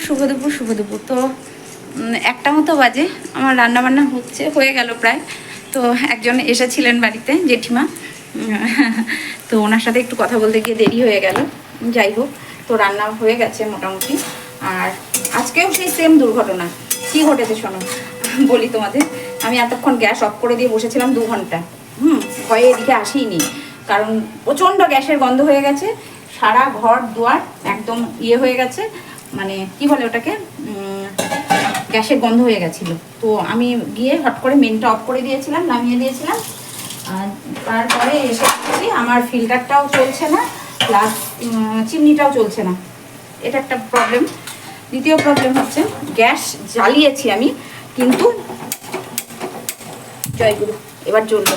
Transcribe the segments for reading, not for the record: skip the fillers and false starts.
শুভ দুপুর। তো একটা মতো বাজে, আমার রান্নাবান্না হয়ে গেল প্রায়। তো একজন এসেছিলেন বাড়িতে, জেঠিমা। তো ওনার সাথে একটু কথা বলতে গিয়ে দেরি হয়ে গেল। যাই হোক, তো রান্না হয়ে গেছে মোটামুটি। আর আজকেও সেই সেম দুর্ঘটনা। কি ঘটেছে শোনো, বলি তোমাদের। আমি এতক্ষণ গ্যাস অফ করে দিয়ে বসেছিলাম 2 ঘন্টা। ভয়ে এদিকে আসিনি, কারণ প্রচণ্ড গ্যাসের গন্ধ হয়ে গেছে। সারা ঘর দুয়ার একদম হয়ে গেছে, মানে কি বলে ওটাকে, গ্যাসের গন্ধ হয়ে গেছিলো। তো আমি গিয়ে হট করে মেনটা অফ করে দিয়েছিলাম, নামিয়ে দিয়েছিলাম। তারপরে এসে আমার ফিল্টারটাও চলছে না, প্লাস চিমনিটাও চলছে না। এটা একটা প্রবলেম। দ্বিতীয় প্রবলেম হচ্ছে, গ্যাস জ্বালিয়েছি আমি, কিন্তু জয়গুরু এবার জ্বললো।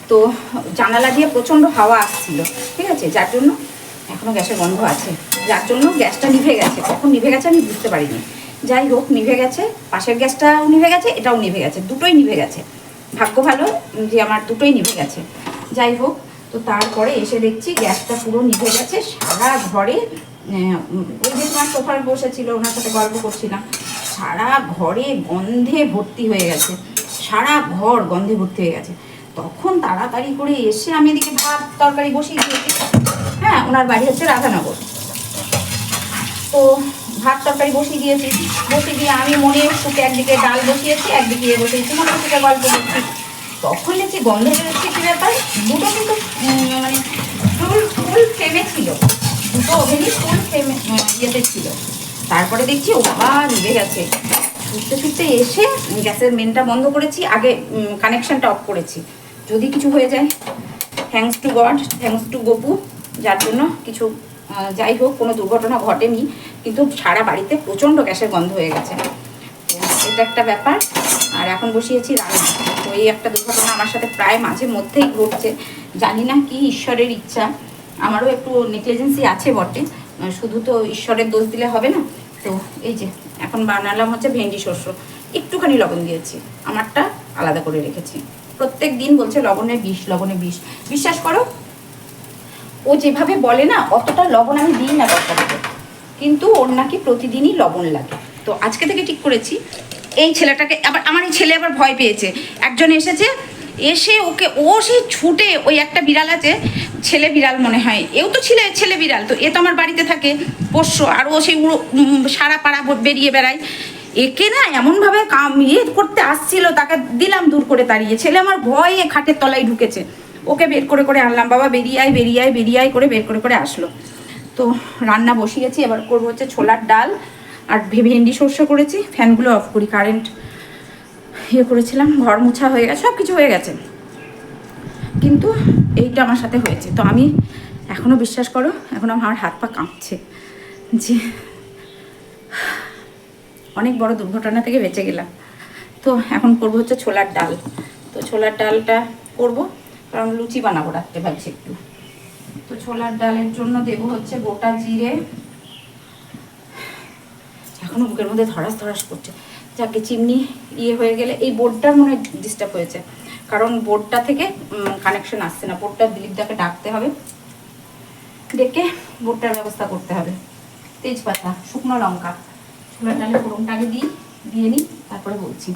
তো জানালা দিয়ে প্রচণ্ড হাওয়া আসছিল, ঠিক আছে, যার জন্য এখনও গ্যাসের গন্ধ আছে, যার জন্য গ্যাসটা নিভে গেছে। কখন নিভে গেছে আমি বুঝতে পারিনি। যাই হোক, নিভে গেছে, পাশের গ্যাসটাও নিভে গেছে, এটাও নিভে গেছে, দুটোই নিভে গেছে। ভাগ্য ভালো যে আমার দুটোই নিভে গেছে। যাই হোক, তো তারপরে এসে দেখছি গ্যাসটা পুরো নিভে গেছে। সারা ঘরে, ওই যে তোমার সোফার বসেছিল, ওনার সাথে গল্প করছিলাম, সারা ঘরে গন্ধে ভর্তি হয়ে গেছে, সারা ঘর গন্ধে ভর্তি হয়ে গেছে। তখন তাড়াতাড়ি করে এসে আমি এদিকে ভাত তরকারি বসিয়ে দিয়েছি। হ্যাঁ, ওনার বাড়ি হচ্ছে রাধানগর। তো ভাত তরকারি বসিয়ে দিয়েছি, বসিয়ে দিয়ে আমি মনে সুখে একদিকে ডাল বসিয়েছি, একদিকে বসিয়েছি, মনে সুখে গল্প করছি। তখন দেখছি গন্ধ বেরোচ্ছে। কী ব্যাপার, দুটো কিন্তু মানে ফুল ফ্লেমে ছিল, দুটো ওভেনই ফুল ফ্লেমে ইয়েতে ছিল। তারপরে দেখছি ও বাবা নিভে গেছে। ছুটতে এসে গ্যাসের মেনটা বন্ধ করেছি, আগে কানেকশানটা অফ করেছি, যদি কিছু হয়ে যায়। Thanks to god, thanks to Gopu, যার জন্য কিছু, যাই হোক, কোনো দুর্ঘটনা ঘটেনি। কিন্তু সারা বাড়িতে প্রচণ্ড গ্যাসের গন্ধ হয়ে গেছে। এটা একটা ব্যাপার। আর এখন বসিয়েছি রান্না। তো এই একটা দুর্ঘটনা আমার সাথে প্রায় মাঝে মধ্যেই ঘটছে। জানি না কি ঈশ্বরের ইচ্ছা, আমারও একটু নেগলিজেন্সি আছে বটে, শুধু তো ঈশ্বরের দোষ দিলে হবে না। তো এই যে এখন বানালাম হচ্ছে ভেন্ডি শস্য, একটুখানি লবণ দিয়েছি, আমারটা আলাদা করে রেখেছি। প্রত্যেক দিন বলছে লবণে বিষ, লবণে বিষ। বিশ্বাস করো, ও যেভাবে বলে না, অতটা লবণ আমি দিই না তরকারিতে, কিন্তু ওর নাকি প্রতিদিনই লবণ লাগে। তো আজকে থেকে ঠিক করেছি, এই ছেলেটাকে আবার, আমার এই ছেলে আবার ভয় পেয়েছে। একজন এসেছে, এসে ওকে, ও সেই ছুটে, ওই একটা বিড়াল আছে, ছেলে বিড়াল মনে হয়, এও তো ছেলে বিড়াল, তো এ তো আমার বাড়িতে থাকে পোষ্য, আর ও সেই সারা পাড়া বেরিয়ে বেড়ায়। একে না এমনভাবে করতে আসছিল, তাকে দিলাম দূর করে তাড়িয়ে। ছেলে আমার ভয়ে খাটের তলায় ঢুকেছে, ওকে বের করে আনলাম, বাবা বেরিয়ে আয় করে বের করে আসলো। তো রান্না বসিয়েছি, এবার করবো হচ্ছে ছোলার ডাল আর ভেন্ডি শস্য করেছি। ফ্যানগুলো অফ করি, কারেন্ট করেছিলাম, ঘর মোছা হয়ে গেছে, সব কিছু হয়ে গেছে, কিন্তু এইটা আমার সাথে হয়েছে। তো আমি এখনও, বিশ্বাস করো, এখন আমার হাত পা কাঁপছে যে অনেক বড় দুর্ঘটনা থেকে বেঁচে গেলাম। তো এখন করবো হচ্ছে ছোলার ডাল। তো ছোলার ডালটা করব, কারণ লুচি বানাবো রাখতে ভাবছি একটু। তো ছোলার ডালের জন্য দেবো হচ্ছে গোটা জিরে। এখনও বুকের মধ্যে ধরাস করছে। যাকে চিমনি হয়ে গেলে, এই বোর্ডটার মনে ডিস্টার্ব হয়েছে, কারণ বোর্ডটা থেকে কানেকশন আসছে না। বোর্ডটা দিলীপদাকে ডাকতে হবে, ডেকে বোর্ডটার ব্যবস্থা করতে হবে। তেজপাতা, শুকনো লঙ্কা, ছোলার ডালে ফোড়নটাকে দিয়ে নিই, তারপরে বলছি।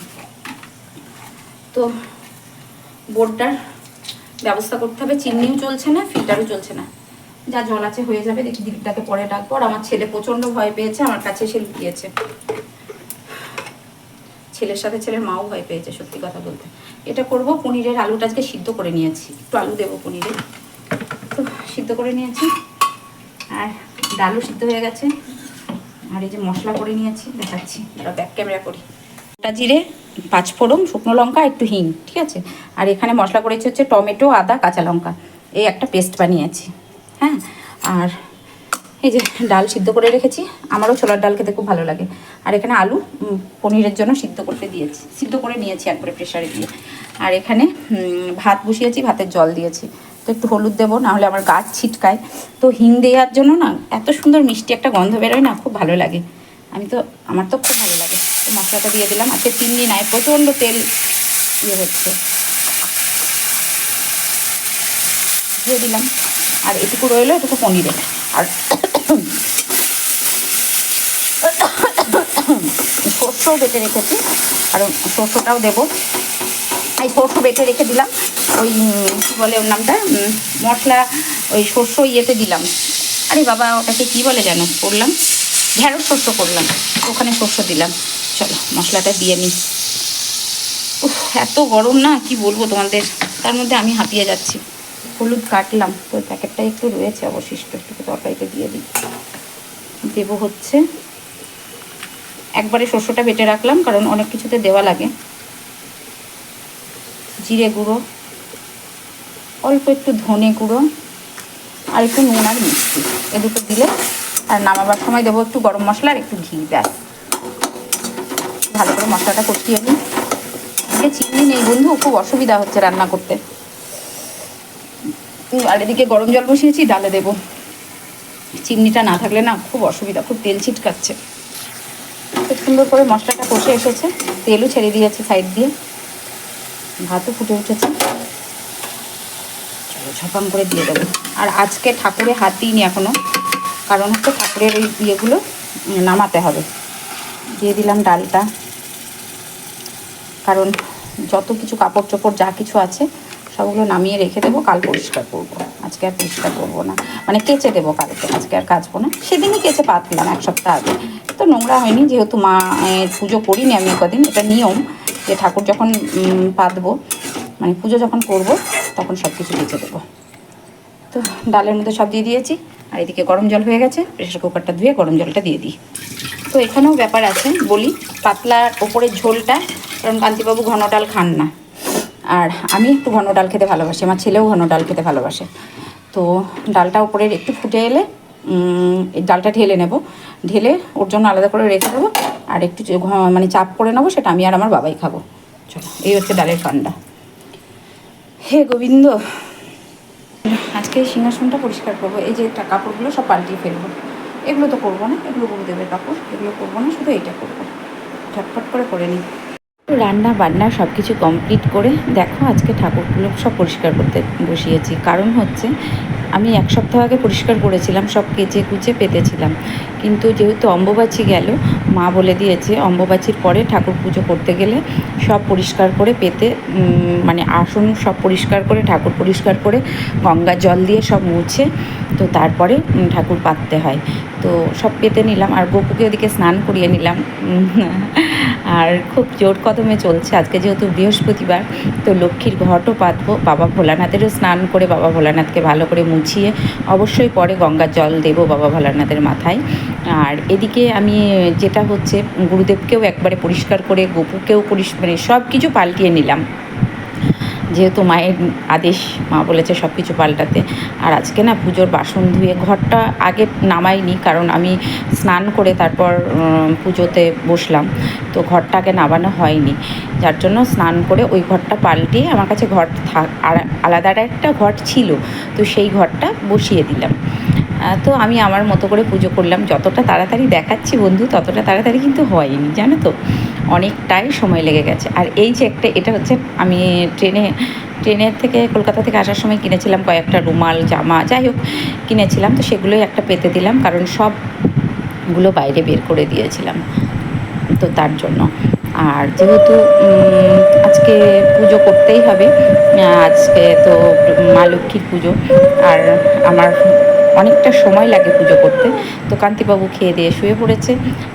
তো বোর্ডটার ব্যবস্থা করতে হবে। চিমনিও চলছে না, ফিল্টারও চলছে না, যা জল আছে হয়ে যাবে। দেখি দিলীপটাকে পরে ডাকবো। আর আমার ছেলে প্রচণ্ড ভয় পেয়েছে, আমার কাছে এসে লুকিয়েছে। ছেলের সাথে ছেলের মাও ভয় পেয়েছে, সত্যি কথা বলতে। এটা করব, পনিরের আলুটা আজকে সিদ্ধ করে নিয়েছি, একটু আলু দেবো পনিরে, তো সিদ্ধ করে নিয়েছি। আর ডালও সিদ্ধ হয়ে গেছে। আর এই যে মশলা করে নিয়েছি, দেখাচ্ছি, ব্যাক ক্যামেরা করি। গোটা জিরে, 5 ফোড়ন, শুকনো লঙ্কা, একটু হিং, ঠিক আছে। আর এখানে মশলা করেছি হচ্ছে টমেটো, আদা, কাঁচা লঙ্কা, এই একটা পেস্ট বানিয়েছি। হ্যাঁ, আর এই যে ডাল সিদ্ধ করে রেখেছি, আমারও ছোলার ডাল খেতে খুব ভালো লাগে। আর এখানে আলু পনিরের জন্য সিদ্ধ করে নিয়েছি একবারে প্রেশারে দিয়ে। আর এখানে ভাত বসিয়েছি, ভাতের জল দিয়েছি। তো একটু হলুদ দেবো, নাহলে আমার গাছ ছিটকায়। তো হিং দেওয়ার জন্য না এত সুন্দর মিষ্টি একটা গন্ধ বেরোয় না, খুব ভালো লাগে। আমার তো খুব ভালো লাগে। তো মশলাটা দিয়ে দিলাম। আজকে 3 দিন আয় প্রচণ্ড তেল হচ্ছে, দিয়ে দিলাম। আর এটুকু রইলো, এটুকু পনিরে। আর সর্ষেও বেটে রেখেছি, কারণ সর্ষেটাও দেবো। এই সর্ষে বেটে রেখে দিলাম, ওই কী বলে ওর নামটা, মশলা ওই সর্ষে ইয়েতে দিলাম। আরে বাবা ওটাকে কী বলে যেন, করলাম ঢেঁড়স শস্য করলাম, ওখানে শস্য দিলাম। চলো মশলাটা দিয়ে নিই। এত গরম না কি বলবো তোমাদের, তার মধ্যে আমি হাঁপিয়ে যাচ্ছি। হলুদ কাটলাম, তো প্যাকেটটা একটু রয়েছে অবশিষ্ট, একটু তরকারিতে দিয়ে দিই। দেবো হচ্ছে একবারে শস্যটা বেটে রাখলাম, কারণ অনেক কিছুতে দেওয়া লাগে। জিরে গুঁড়ো, অল্প একটু ধনে গুঁড়ো, আর একটু নুন আর মিষ্টি, এ দুটো দিলে, আর নামাবার সময় দেবো একটু গরম মশলা আর একটু ঘি, ব্যাস। ভালো করে মশলাটা কষিয়ে নিই। এদিকে চিনি নেই বন্ধু, খুব অসুবিধা হচ্ছে রান্না করতে। আর এদিকে গরম জল বসিয়েছি, ডালে দেবো। চিমনিটা না থাকলে না খুব অসুবিধা, খুব তেল ছিটকাচ্ছে। খুব সুন্দর করে মশলাটা কষে এসেছে, তেলও ছেড়ে দিয়েছে সাইড দিয়ে, ভাতও ফুটে উঠেছে। চলো ঝপাং করে দিয়ে দেবো। আর আজকে ঠাকুরে হাত দিইনি এখনও, কারণ হচ্ছে ঠাকুরের এই ইয়েগুলো নামাতে হবে। দিয়ে দিলাম ডালটা, কারণ যত কিছু কাপড় চোপড় যা কিছু আছে সবগুলো নামিয়ে রেখে দেবো, কাল পরিষ্কার করবো। আজকে আর পরিষ্কার করবো না, মানে কেচে দেবো কালকে, আজকে আর কাচবো না। সেদিনই কেচে পাতলাম এক সপ্তাহ আগে, তো নোংরা হয়নি, যেহেতু মা পুজো করিনি আমি কদিন, এটা নিয়ম যে ঠাকুর যখন পাতবো, মানে পুজো যখন করব তখন সব কিছু কেচে দেবো। তো ডালের মধ্যে সব দিয়ে দিয়েছি, আর এদিকে গরম জল হয়ে গেছে, প্রেশার কুকারটা ধুয়ে গরম জলটা দিয়ে দিই। তো এখানেও ব্যাপার আছে বলি, পাতলার ওপরের ঝোলটা, কারণ কান্তিবাবু ঘন ডাল খান না, আর আমি একটু ঘন ডাল খেতে ভালোবাসি, আমার ছেলেও ঘন ডাল খেতে ভালোবাসে। তো ডালটা উপরের একটু ফুটে এলে এই ডালটা ঢেলে নেব, ঢেলে ওর জন্য আলাদা করে রেখে দেবো, আর একটু মানে চাপ করে নেবো, সেটা আমি আর আমার বাবাই খাবো। চলো, এই হচ্ছে ডালের ফান্ডা। হে গোবিন্দ, আজকে এই সিংহাসনটা পরিষ্কার করবো, এই যে কাপড়গুলো সব পাল্টিয়ে ফেলবো। এগুলো তো করবো না, এগুলো গুরুদেবের কাপড়, এগুলো করবো না, শুধু এইটা করবো। ঝটফট করে নিই। রান্না বান্না সব কিছু কমপ্লিট করে দেখো আজকে ঠাকুরগুলো সব পরিষ্কার করতে বসিয়েছি। কারণ হচ্ছে আমি এক সপ্তাহ আগে পরিষ্কার করেছিলাম, সব কেচে কুচে পেতেছিলাম, কিন্তু যেহেতু অম্বুবাচী গেল, মা বলে দিয়েছে অম্বুবাচীর পরে ঠাকুর পুজো করতে গেলে সব পরিষ্কার করে পেতে, মানে আসন সব পরিষ্কার করে, ঠাকুর পরিষ্কার করে, গঙ্গা জল দিয়ে সব মুছে, তো তারপরে ঠাকুর পাততে হয়। তো সব পেতে নিলাম, আর গপুকে ওদিকে স্নান করিয়ে নিলাম। আর খুব জোর কদমে চলছে, আজকে যেহেতু বৃহস্পতিবার, তো লক্ষ্মীর ঘটও পাতবো, বাবা ভোলানাথেরও স্নান করে বাবা ভোলানাথকে ভালো করে মুছিয়ে অবশ্যই পরে গঙ্গার জল দেবো বাবা ভোলানাথের মাথায়। আর এদিকে আমি যেটা হচ্ছে গুরুদেবকেও একবারে পরিষ্কার করে, গপুকেও মানে সব কিছু পাল্টিয়ে নিলাম, যেহেতু মায়ের আদেশ, মা বলেছে সব কিছু পাল্টাতে। আর আজকে না পুজোর বাসন ধুয়ে ঘরটা আগে নামাইনি, কারণ আমি স্নান করে তারপর পুজোতে বসলাম, তো ঘরটা আগে নামানো হয়নি, যার জন্য স্নান করে ওই ঘরটা পাল্টিয়ে, আমার কাছে ঘর আর আলাদা একটা ঘর ছিল, তো সেই ঘরটা বসিয়ে দিলাম। তো আমি আমার মতো করে পুজো করলাম। যতটা তাড়াতাড়ি দেখাচ্ছি বন্ধু, ততটা তাড়াতাড়ি কিন্তু হয়নি, জানো তো, অনেকটাই সময় লেগে গেছে। আর এই যে এটা হচ্ছে আমি ট্রেনের থেকে কলকাতা থেকে আসার সময় কিনেছিলাম কয়েকটা রুমাল, জামা, যাই হোক কিনেছিলাম, তো সেগুলোই একটা পেতে দিলাম, কারণ সবগুলো বাইরে বের করে দিয়েছিলাম, তো তার জন্য। আর যেহেতু আজকে পুজো করতেই হবে, আজকে তো মা লক্ষ্মীর পুজো, আর আমার অনেকটা সময় লাগে পুজো করতে, তো কান্তিবাবু খেয়ে দিয়ে শুয়ে পড়েছে,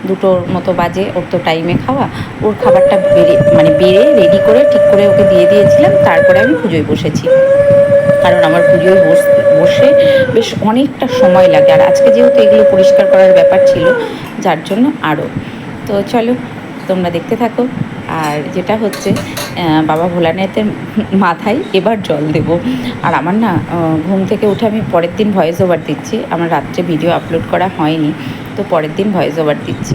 2টোর মতো বাজে, ওর তো টাইমে খাওয়া, ওর খাবারটা বেড়ে রেডি করে ঠিক করে ওকে দিয়ে দিয়েছিলাম, তারপরে আমি পুজোয় বসেছি, কারণ আমার পুজোয় বসে বেশ অনেকটা সময় লাগে, আর আজকে যেহেতু এগুলো পরিষ্কার করার ব্যাপার ছিল, যার জন্য আরও। তো চলো তোমরা দেখতে থাকো। আর যেটা হচ্ছে বাবা ভোলানাথের মাথায় এবার জল দেব। আর আমার না ঘুম থেকে উঠে আমি পরের দিন ভয়েস ওভার দিচ্ছি, আমার রাত্রে ভিডিও আপলোড করা হয়নি, তো পরের দিন ভয়েস ওভার দিচ্ছি।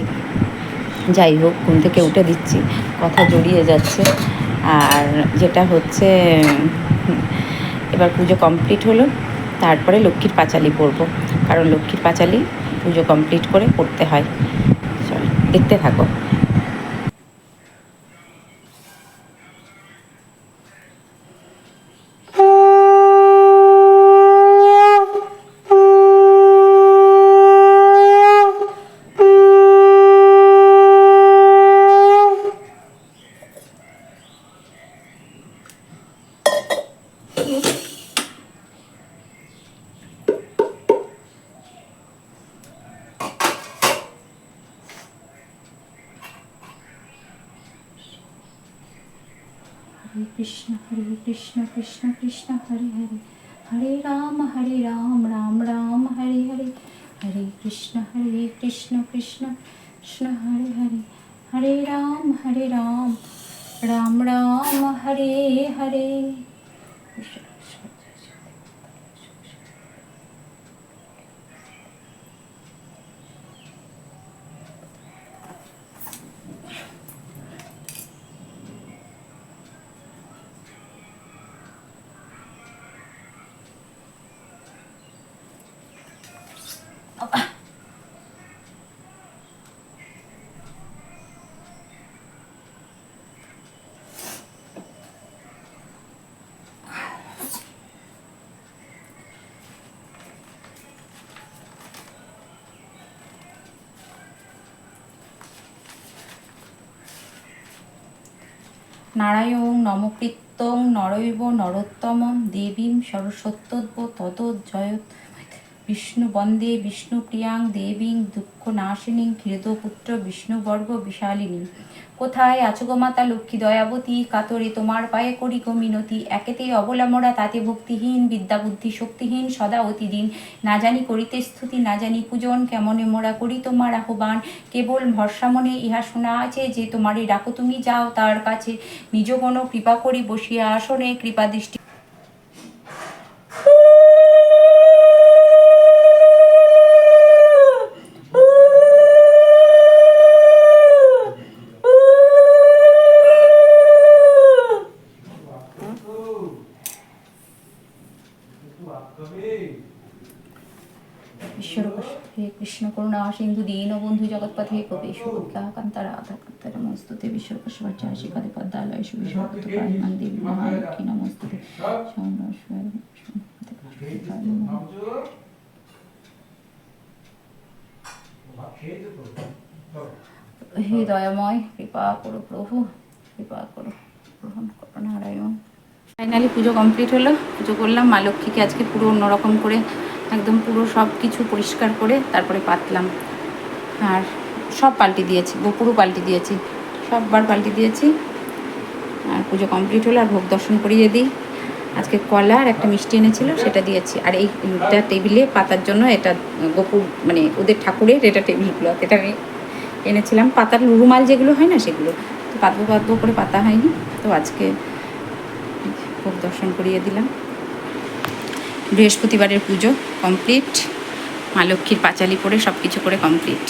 যাই হোক, ঘুম থেকে উঠে দিচ্ছি, কথা জড়িয়ে যাচ্ছে। আর যেটা হচ্ছে এবার পুজো কমপ্লিট হলো, তারপরে লক্ষ্মীর পাঁচালি পরবো, কারণ লক্ষ্মীর পাঁচালি পুজো কমপ্লিট করে পড়তে হয়। চলো দেখতে থাকো। কৃষ্ণ কৃষ্ণ কৃষ্ণ হরে হরে, হরে রাম রাম রাম হরে হরে, হরে কৃষ্ণ কৃষ্ণ কৃষ্ণ হরে হরে, হরে রাম রাম রাম হরে হরে। নারায়ণ নমকৃত্যং নরৈব নরোত্তমম দেবীং সরস্বত্যদ্ভ তদোজয়ত বিষ্ণু বন্দে বিষ্ণুপ্রিয়াং দেবীং দুঃখনাশিনীং ক্ষীরদপুত্র বিষ্ণুবর্গ বিশালিনী। কোথায় আছো গো মাতা লক্ষ্মী দয়াবতী, কাতরে তোমার পায়ে করি গো মিনতি। একেতে অবলা মোরা তাতে ভক্তিহীন, বিদ্যা বুদ্ধি শক্তিহীন সদা অতিদিন। না জানি করিতে স্তুতি না জানি পূজন, কেমনে মোরা করি তোমার আহ্বান। কেবল ভরসা মনে ইহা শোনা আছে, যে তোমারে ডাকো তুমি যাও তার কাছে। নিজ গণ কৃপা করি বসিয়া আসনে, কৃপা দৃষ্টি কৃষ্ণ করুণা সিন্ধু দীনবন্ধু জগৎপথে কপীশ কান্তা রাধা কান্তা নমস্তুতে বিশ্বকোষবাচ্চা শিখাতে পদ্মালয় সুবিশ্বগত প্রাণমান দেবী মহালক্ষ্মী নমস্তুতে। হে দয়াময় কৃপা করো প্রভু, কৃপা করো, গ্রহণ করো নারায়ণ। ফাইনালি পুজো কমপ্লিট হলো। পুজো করলাম, মা লক্ষ্মীকে আজকে পুরো অন্যরকম করে একদম পুরো সব কিছু পরিষ্কার করে তারপরে পাতলাম। আর সব পাল্টে দিয়েছি, পুরো পাল্টে দিয়েছি, সববার পাল্টে দিয়েছি। আর পুজো কমপ্লিট হলো। আর ভোগ দর্শন করিয়ে দিই। আজকে কলা আর একটা মিষ্টি এনেছিল, সেটা দিয়েছি। আর এইটা টেবিলে পাতার জন্য এটা গোপুর মানে ওদের ঠাকুরের এটা টেবিলগুলো, এটা আমি এনেছিলাম। পাতার রুমাল যেগুলো হয় না সেগুলো, তো পাতবো করে পাতা হয়নি, তো আজকে ভোগ দর্শন করিয়ে দিলাম। বৃহস্পতিবারের পুজো কমপ্লিট, মা লক্ষ্মীর পাঁচালি পরে সব কিছু করে কমপ্লিট।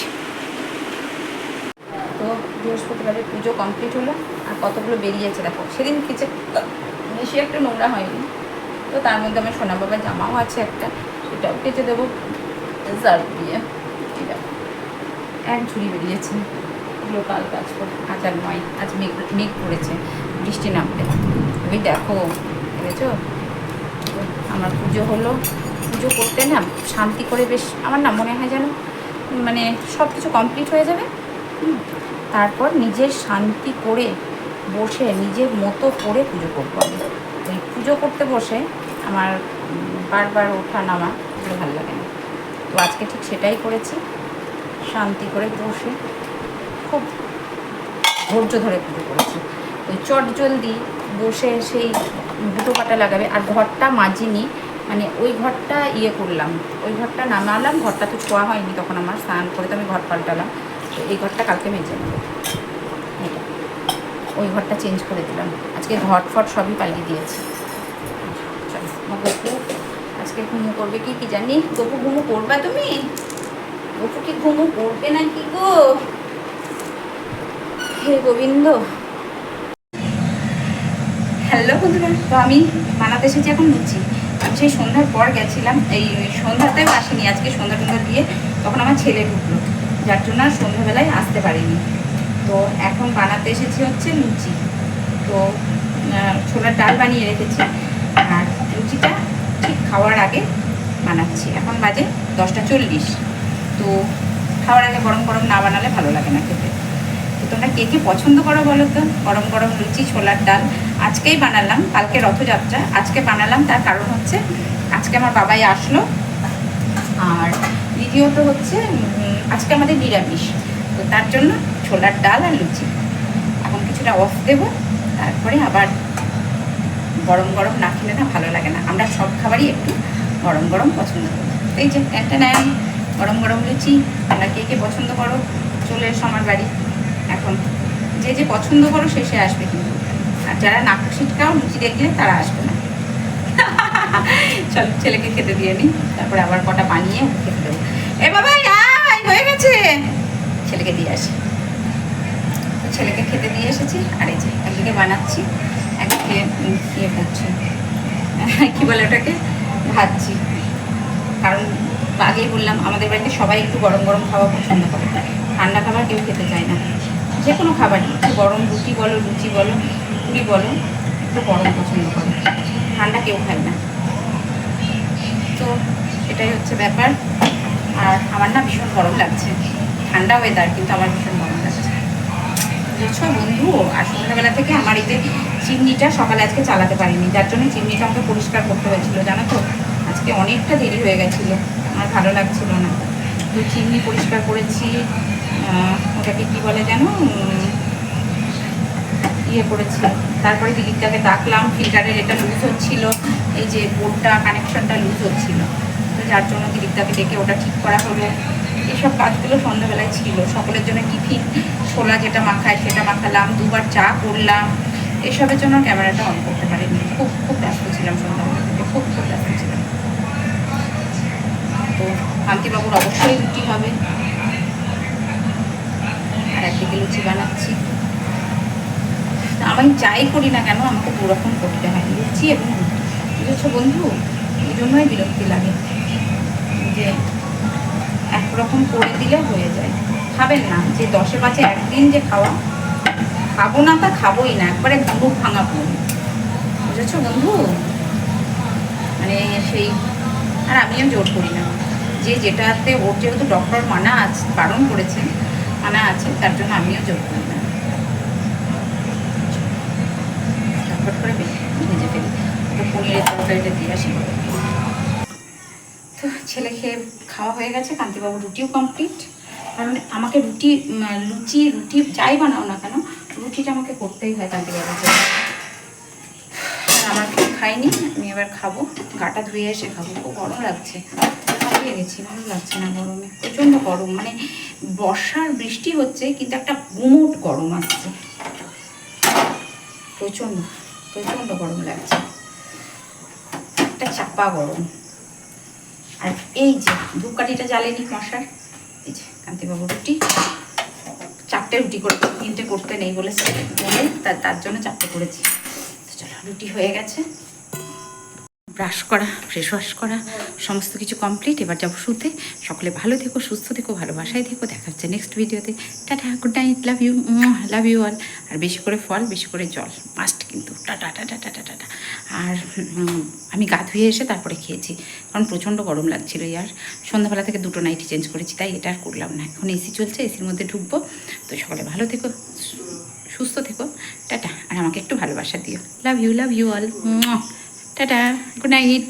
তো বৃহস্পতিবারের পুজো কমপ্লিট হলো। আর কতগুলো বেরিয়েছে দেখো, সেদিন কিছু বেশি একটা নোংরা হয়নি, তো তার মধ্যে আমার সোনা বাবার জামাও আছে একটা, সেটাও কেটে দেবো সার্ফ দিয়ে। এক ঝুড়ি বেরিয়েছে, ওগুলো কাল কাজ করে। আজ আর নয়, আজ মেঘ পড়েছে, বৃষ্টি নামবে। ওই দেখো বুঝেছো, আমার পুজো হলো। পুজো করতে না শান্তি করে বেশ আমার না মনে হয় যেন মানে সব কিছু কমপ্লিট হয়ে যাবে, তারপর নিজের শান্তি করে বসে নিজের মতো করে পুজো করবো। আমি ওই পুজো করতে বসে আমার বারবার ওঠা নামা এগুলো ভালো লাগে না। তো আজকে ঠিক সেটাই করেছি, শান্তি করে বসে খুব ধৈর্য ধরে পুজো করেছি। ওই চট জলদি বসে সেই দুটো পাটা লাগাবে। আর ঘরটা মাজিনি, মানে ওই ঘরটা করলাম, ওই ঘরটা নামালাম। ঘরটা তো ছোঁয়া হয়নি তখন, আমার স্নান করে তো আমি ঘর পাল্টালাম। তো এই ঘরটা কালকে মেজে নেবো, এটা ওই ঘরটা চেঞ্জ করে দিলাম। আজকে ঘট ফট সবই পাল্টে দিয়েছি। চলো গপু আজকে ঘুমো করবে কি জানি। গপু ঘুমো করবা তুমি? গপু কি ঘুমো করবে না কি গো? হে গোবিন্দ। হ্যালো বন্ধুরা, তো আমি বানাতে এসেছি এখন লুচি। আমি সেই সন্ধ্যার পর গেছিলাম, এই সন্ধ্যাতেও আসিনি, আজকে সন্ধ্যা দিয়ে তখন আমার ছেলে ঢুকলো, যার জন্য আর সন্ধ্যাবেলায় আসতে পারিনি। তো এখন বানাতে এসেছি হচ্ছে লুচি। তো ছোলার ডাল বানিয়ে রেখেছি, আর লুচিটা ঠিক খাওয়ার আগে বানাচ্ছি। এখন বাজে 10টা 40। তো খাওয়ার আগে গরম গরম না বানালে ভালো লাগে না খেতে। তো তোমরা কে কে পছন্দ করো বলো তো গরম গরম লুচি ছোলার ডাল? আজকেই বানালাম, কালকে রথযাত্রা, আজকে বানালাম। তার কারণ হচ্ছে আজকে আমার বাবাই আসলো, আর দ্বিতীয়ত হচ্ছে আজকে আমাদের নিরামিষ, তো তার জন্য ছোলার ডাল আর লুচি। এখন কিছুটা অফ দেবো, তারপরে আবার গরম গরম না খেলে না ভালো লাগে না। আমরা সব খাবারই একটু গরম গরম পছন্দ করি। এই যে একটা নেন গরম গরম লুচি, আমরা কে কে পছন্দ করো চলে এসো আমার বাড়ি। এখন যে যে পছন্দ করো সে আসবে কিন্তু, আর যারা নাক ছিটকাও লুচি দেখলে তারা আসবে না। চল ছেলেকে খেতে দিয়ে নিই, তারপরে আবার কটা বানিয়ে খেতে দেবো। এ বাবা হয়ে গেছে, ছেলেকে দিয়ে আসি। ছেলেকে খেতে দিয়ে এসেছি, আর এই যে একদিকে বানাচ্ছি, একদিকে ইয়ে করছি, কী বলে ওটাকে, ভাজছি। কারণ আগেই বললাম আমাদের বাড়িতে সবাই একটু গরম গরম খাওয়া পছন্দ করে, ঠান্ডা খাবার কেউ খেতে চায় না। যে কোনো খাবারই একটু গরম, রুটি বলো, লুচি বলো, পুরি বলো, একটু গরম পছন্দ করে, ঠান্ডা কেউ খায় না। তো এটাই হচ্ছে ব্যাপার। আর আমার না ভীষণ গরম লাগছে, ঠান্ডা ওয়েদার কিন্তু আমার ভীষণ গরম লাগছে, বুঝছো বন্ধু। আর সন্ধ্যাবেলা থেকে আমার এই যে চিমনিটা সকালে আজকে চালাতে পারিনি, যার জন্য চিমনিটা আমাকে পরিষ্কার করতে হয়েছিল, জানো তো। আজকে অনেকটা দেরি হয়ে গেছিলো, আমার ভালো লাগছিল না। তো চিমনি পরিষ্কার করেছি, ওটাকে কী বলে যেন, ইয়ে করেছি। তারপরে দিলীপটাকে ডাকলাম, ফিল্টারের এটা লুজ হচ্ছিল, এই যে বোর্ডটা কানেকশনটা লুজ হচ্ছিল, তো যার জন্য দিলীপটাকে ডেকে ওটা ঠিক করা হলো। এইসব কাজগুলো সন্ধ্যাবেলায় ছিল। সকলের জন্য টিফিন, ছোলা যেটা মাখায় সেটা মাখালাম, দুবার চা করলাম। এসবের জন্য ক্যামেরাটা অন করতে পারিনি, খুব খুব ব্যস্ত ছিলাম সন্ধ্যাবেলা থেকে, খুব খুব ব্যস্ত ছিলাম। তো কান্তিবাবুর অবশ্যই রুটি হবে, আর একদিকে লুচি বানাচ্ছি। আমি যাই করি না কেন আমাকে দুরকম করতে হয়, লুচি এবং রুটি, বুঝেছো বন্ধু। এই জন্যই বিরক্তি লাগে যে একরকম করে দিলে হয়ে যায়। খাবেন না, যে 10-এ 5-এ একদিন যে খাওয়া, খাবো না তা খাবোই না, একবারে মুখ ভাঙা পড়ি, বুঝেছো বন্ধু। মানে সেই, আর আমিও জোর করি না, যে যেটাতে ওর যেহেতু ডক্টর মানা আছে, বারণ করেছে, মানা আছে, তার জন্য আমিও জোর করি না। ঝটপট করে ভেজে ফেলি, তো পনিরের তরকারিটা দিয়ে আসি। তো ছেলে খেয়ে খাওয়া হয়ে গেছে, কান্তিবাবু রুটিও কমপ্লিট। কারণ আমাকে লুচি রুটি যাই বানাও না কেন, রুটিটা আমাকে করতেই হয় কান্তিবাবুর জন্য। আর আমার খাইনি, আমি এবার খাবো, গাটা ধুয়ে এসে খাবো। খুব গরম লাগছে, হারিয়ে গেছি, ভালো লাগছে না গরমে, প্রচণ্ড গরম। মানে বর্ষার বৃষ্টি হচ্ছে কিন্তু একটা গুমোট গরম আসছে, প্রচণ্ড প্রচণ্ড গরম লাগছে, একটা চাপা গরম। আর এই যে ধূপকাঠিটা জ্বালেনি মশার, এই যে কান্তিবাবু রুটি, 4টে রুটি করেছি, 3টে করতে নেই বলেছে, তার জন্য 4টে করেছি। তো চলো, রুটি হয়ে গেছে, ব্রাশ করা, ফ্রেশ ওয়াশ করা, সমস্ত কিছু কমপ্লিট। এবার যাবো শুতে। সকলে ভালো থেকো, সুস্থ থেকো, ভালোবাসায় থেকো। দেখা হচ্ছে নেক্সট ভিডিওতে। Tata, good night, love you all. আর বেশি করে ফল, বেশি করে জল মাস্ট কিন্তু। Tata tata tata tata. আর আমি গা ধুয়ে এসে তারপরে খেয়েছি, কারণ প্রচণ্ড গরম লাগছিল। আর সন্ধ্যাবেলা থেকে 2টো নাইটি চেঞ্জ করেছি, তাই এটা আর করলাম না। এখন এসি চলছে, এসির মধ্যে ঢুকবো। তো সকলে ভালো থেকো, সুস্থ থেকো, টাটা। আর আমাকে একটু ভালোবাসা দিও। Love you all, tata, good night.